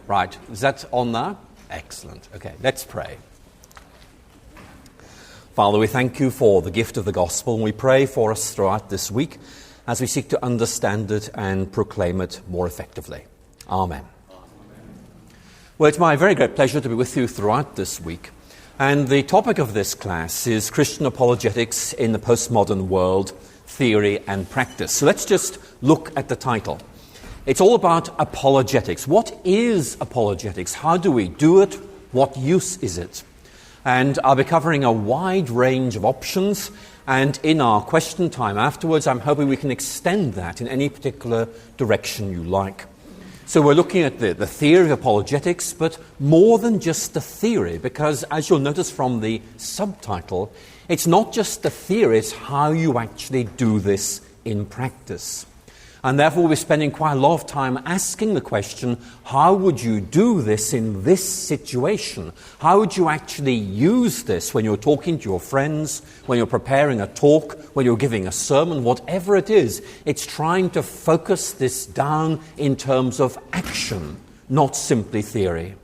Right, is that on now? Excellent. Okay, let's pray. Father, we thank you for the gift of the gospel, and we pray for us throughout this week as we seek to understand it and proclaim it more effectively. Amen. Well, it's my very great pleasure to be with you throughout this week. And the topic of this class is Christian Apologetics in the Postmodern World, Theory and Practice. So let's just look at the title. It's all about apologetics. What is apologetics? How do we do it? What use is it? And I'll be covering a wide range of options, and in our question time afterwards, I'm hoping we can extend that in any particular direction you like. So we're looking at the theory of apologetics, but more than just the theory, because as you'll notice from the subtitle, it's not just the theory, it's how you actually do this in practice. And therefore we'll be spending quite a lot of time asking the question, how would you do this in this situation? How would you actually use this when you're talking to your friends, when you're preparing a talk, when you're giving a sermon, whatever it is? It's trying to focus this down in terms of action, not simply theory.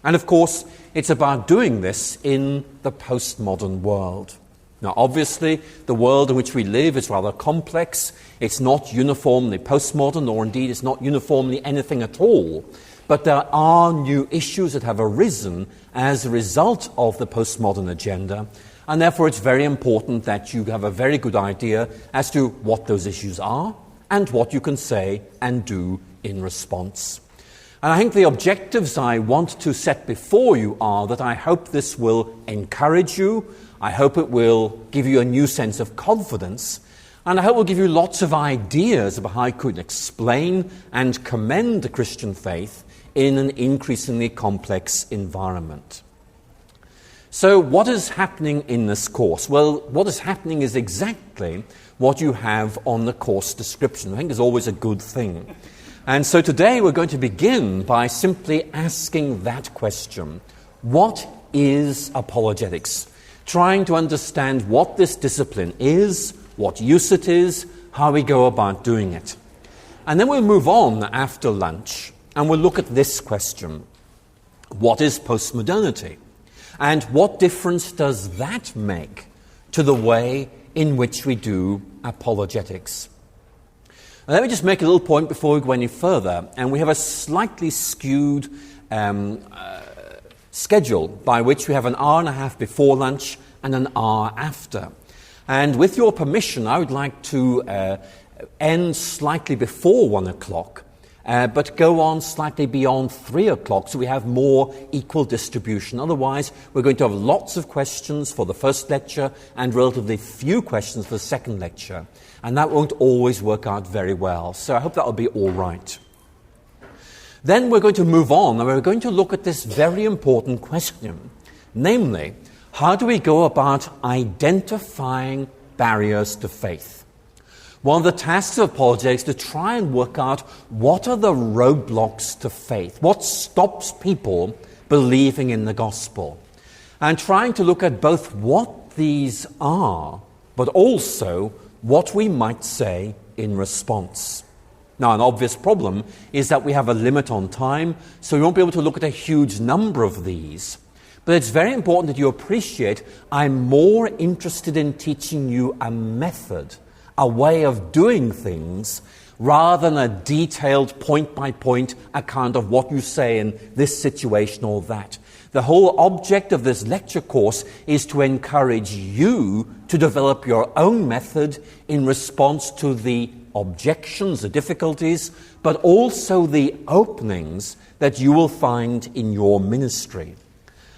And of course, it's about doing this in the postmodern world. Now, obviously, the world in which we live is rather complex. It's not uniformly postmodern, or indeed it's not uniformly anything at all. But there are new issues that have arisen as a result of the postmodern agenda, and therefore it's very important that you have a very good idea as to what those issues are and what you can say and do in response. And I think the objectives I want to set before you are that I hope this will encourage you, I hope it will give you a new sense of confidence, and I hope it will give you lots of ideas about how you could explain and commend the Christian faith in an increasingly complex environment. So what is happening in this course? Well, what is happening is exactly what you have on the course description. I think it's always a good thing. And so today we're going to begin by simply asking that question. What is apologetics? Trying to understand what this discipline is, what use it is, how we go about doing it. And then we'll move on after lunch and we'll look at this question. What is postmodernity? And what difference does that make to the way in which we do apologetics? And let me just make a little point before we go any further. And we have a slightly skewed schedule by which we have an hour and a half before lunch and an hour after. And with your permission, I would like to end slightly before 1 o'clock, but go on slightly beyond 3 o'clock so we have more equal distribution. Otherwise, we're going to have lots of questions for the first lecture and relatively few questions for the second lecture. And that won't always work out very well. So I hope that will be all right. Then we're going to move on, and we're going to look at this very important question. Namely, how do we go about identifying barriers to faith? One of the tasks of apologetics is to try and work out what are the roadblocks to faith, what stops people believing in the gospel, and trying to look at both what these are, but also what we might say in response. Now, an obvious problem is that we have a limit on time, so we won't be able to look at a huge number of these. But it's very important that you appreciate I'm more interested in teaching you a method, a way of doing things, rather than a detailed point-by-point account of what you say in this situation or that. The whole object of this lecture course is to encourage you to develop your own method in response to the objections, the difficulties, but also the openings that you will find in your ministry.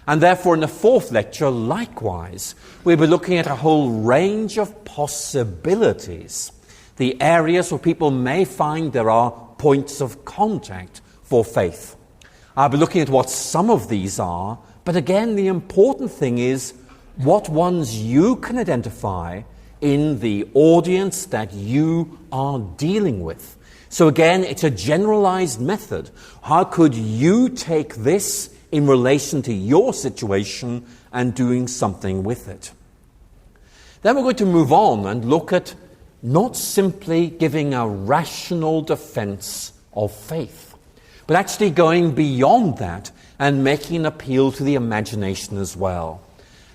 And therefore, in the fourth lecture, likewise, we'll be looking at a whole range of possibilities, the areas where people may find there are points of contact for faith. I'll be looking at what some of these are, but again, the important thing is what ones you can identify in the audience that you are dealing with. So again, it's a generalized method. How could you take this in relation to your situation and doing something with it? Then we're going to move on and look at not simply giving a rational defense of faith. but actually going beyond that and making an appeal to the imagination as well.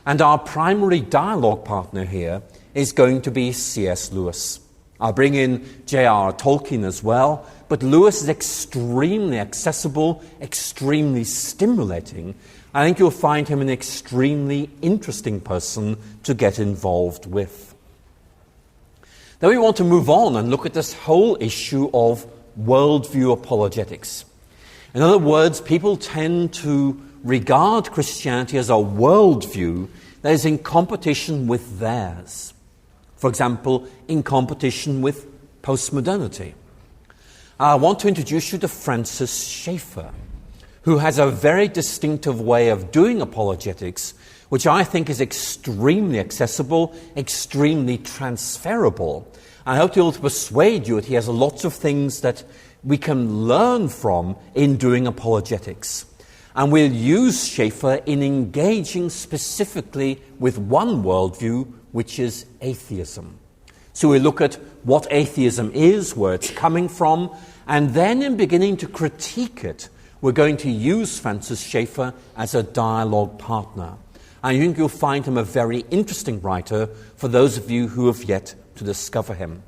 And our primary dialogue partner here is going to be C.S. Lewis. I'll bring in J.R. Tolkien as well, but Lewis is extremely accessible, extremely stimulating. I think you'll find him an extremely interesting person to get involved with. Then we want to move on and look at this whole issue of worldview apologetics. In other words, people tend to regard Christianity as a worldview that is in competition with theirs. For example, in competition with postmodernity. I want to introduce you to Francis Schaeffer, who has a very distinctive way of doing apologetics, which I think is extremely accessible, extremely transferable. I hope to be able to persuade you that he has lots of things that we can learn from in doing apologetics. And we'll use Schaeffer in engaging specifically with one worldview, which is atheism. So we look at what atheism is, where it's coming from, and then in beginning to critique it, we're going to use Francis Schaeffer as a dialogue partner. I think you'll find him a very interesting writer for those of you who have yet to discover him.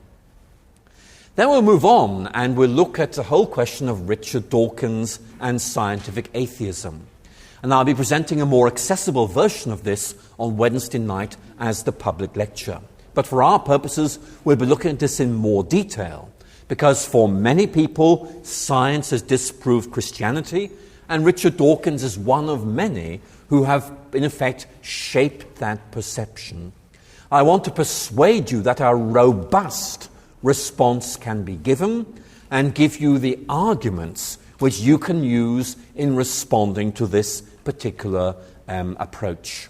Then we'll move on and we'll look at the whole question of Richard Dawkins and scientific atheism. And I'll be presenting a more accessible version of this on Wednesday night as the public lecture. But for our purposes, we'll be looking at this in more detail, because for many people, science has disproved Christianity, and Richard Dawkins is one of many who have, in effect, shaped that perception. I want to persuade you that a robust response can be given and give you the arguments which you can use in responding to this particular approach.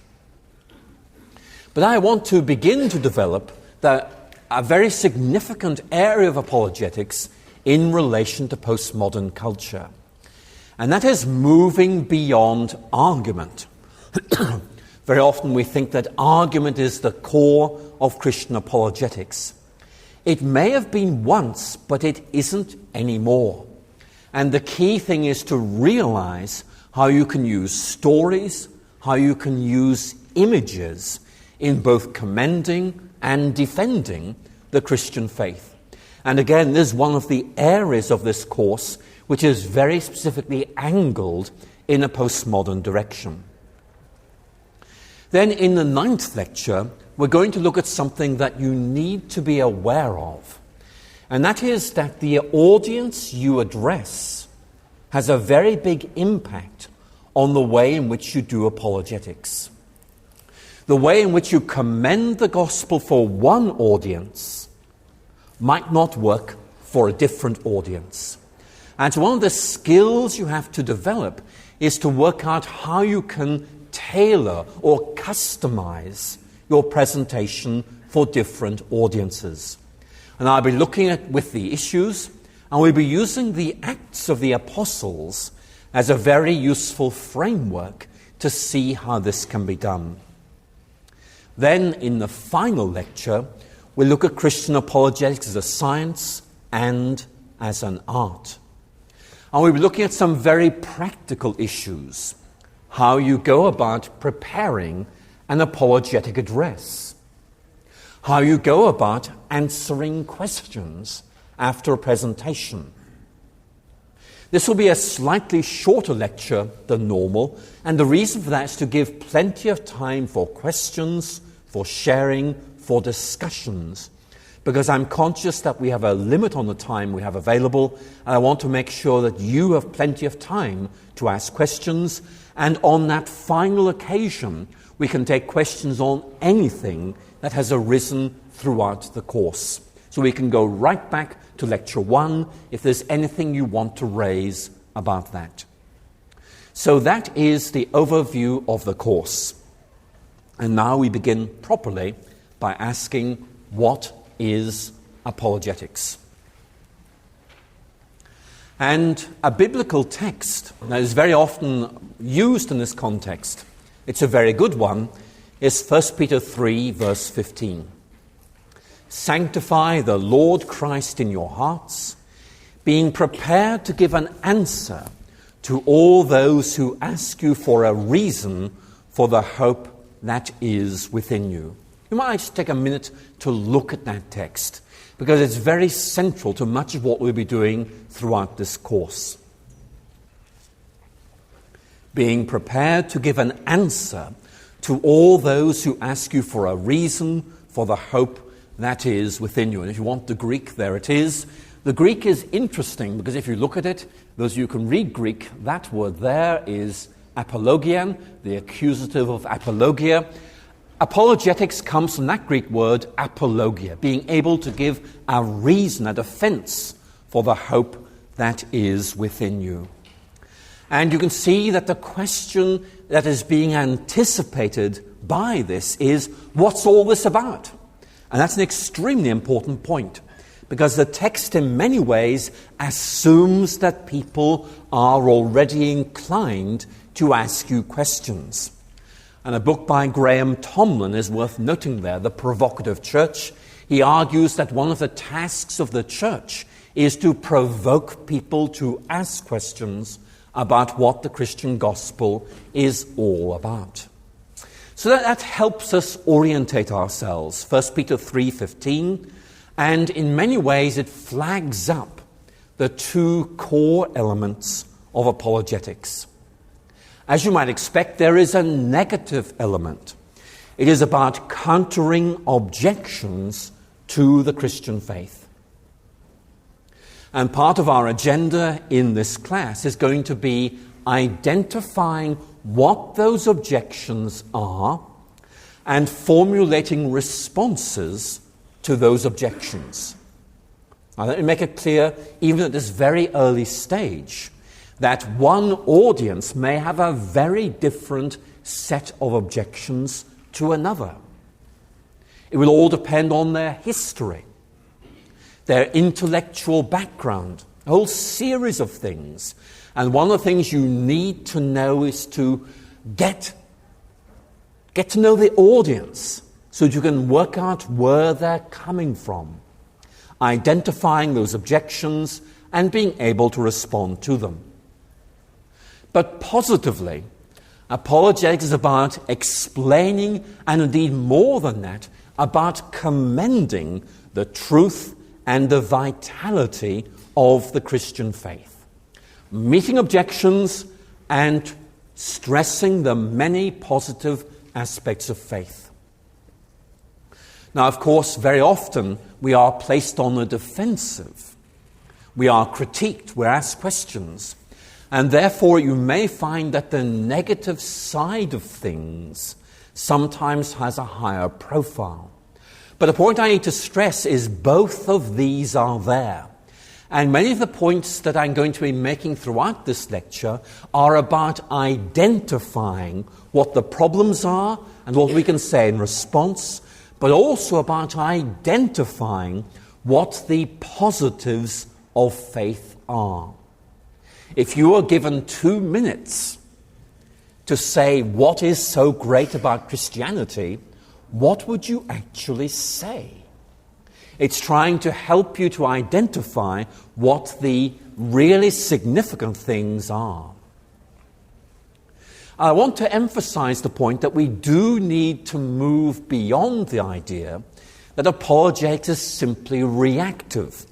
But I want to begin to develop a very significant area of apologetics in relation to postmodern culture. And that is moving beyond argument. Very often we think that argument is the core of Christian apologetics. It may have been once, but it isn't anymore. And the key thing is to realize how you can use stories, how you can use images in both commending and defending the Christian faith. And again, this is one of the areas of this course which is very specifically angled in a postmodern direction. Then in the 9th lecture, we're going to look at something that you need to be aware of. And that is that the audience you address has a very big impact on the way in which you do apologetics. The way in which you commend the gospel for one audience might not work for a different audience. And so one of the skills you have to develop is to work out how you can tailor or customize your presentation for different audiences. And I'll be looking at with the issues, and we'll be using the Acts of the Apostles as a very useful framework to see how this can be done. Then, in the final lecture, we'll look at Christian apologetics as a science and as an art. And we'll be looking at some very practical issues. How you go about preparing an apologetic address. How you go about answering questions after a presentation. This will be a slightly shorter lecture than normal, and the reason for that is to give plenty of time for questions, for sharing, for discussions, because I'm conscious that we have a limit on the time we have available, and I want to make sure that you have plenty of time to ask questions, and on that final occasion, we can take questions on anything that has arisen throughout the course. So we can go right back to lecture 1 if there's anything you want to raise about that. So that is the overview of the course. And now we begin properly by asking, what is apologetics? And a biblical text that is very often used in this context, it's a very good one, is 1 Peter 3, verse 15. Sanctify the Lord Christ in your hearts, being prepared to give an answer to all those who ask you for a reason for the hope that is within you. You might just take a minute to look at that text, because it's very central to much of what we'll be doing throughout this course. Being prepared to give an answer to all those who ask you for a reason for the hope that is within you. And if you want the Greek, there it is. The Greek is interesting because if you look at it, those of you who can read Greek, that word there is apologian, the accusative of apologia. Apologetics comes from that Greek word apologia, being able to give a reason, a defense for the hope that is within you. And you can see that the question that is being anticipated by this is, what's all this about? And that's an extremely important point, because the text in many ways assumes that people are already inclined to ask you questions. And a book by Graham Tomlin is worth noting there, The Provocative Church. He argues that one of the tasks of the church is to provoke people to ask questions about what the Christian gospel is all about. So that helps us orientate ourselves. 1 Peter 3:15, and in many ways it flags up the two core elements of apologetics. As you might expect, there is a negative element. It is about countering objections to the Christian faith. And part of our agenda in this class is going to be identifying what those objections are and formulating responses to those objections. Now, let me make it clear, even at this very early stage, that one audience may have a very different set of objections to another. It will all depend on their history, their intellectual background, a whole series of things. And one of the things you need to know is to get to know the audience so that you can work out where they're coming from, identifying those objections and being able to respond to them. But positively, apologetics is about explaining, and indeed more than that, about commending the truth and the vitality of the Christian faith. Meeting objections and stressing the many positive aspects of faith. Now, of course, very often we are placed on the defensive. We are critiqued, we're asked questions. And therefore you may find that the negative side of things sometimes has a higher profile. But the point I need to stress is both of these are there. And many of the points that I'm going to be making throughout this lecture are about identifying what the problems are and what we can say in response, but also about identifying what the positives of faith are. If you were given 2 minutes to say what is so great about Christianity, what would you actually say? It's trying to help you to identify what the really significant things are. I want to emphasize the point that we do need to move beyond the idea that apologetics is simply reactive,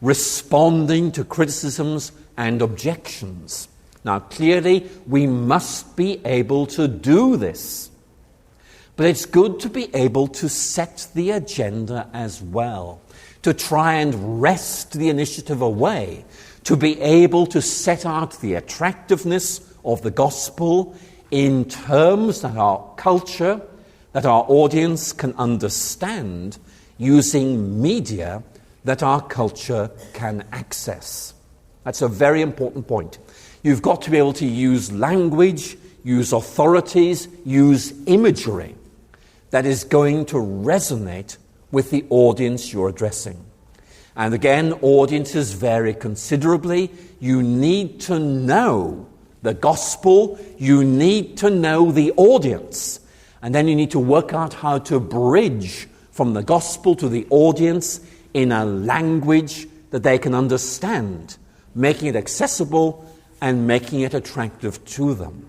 responding to criticisms and objections. Now, clearly, we must be able to do this. But it's good to be able to set the agenda as well, to try and wrest the initiative away, to be able to set out the attractiveness of the gospel in terms that our culture, that our audience can understand, using media that our culture can access. That's a very important point. You've got to be able to use language, use authorities, use imagery that is going to resonate with the audience you're addressing. And again, audiences vary considerably. You need to know the gospel, you need to know the audience, and then you need to work out how to bridge from the gospel to the audience in a language that they can understand, making it accessible and making it attractive to them.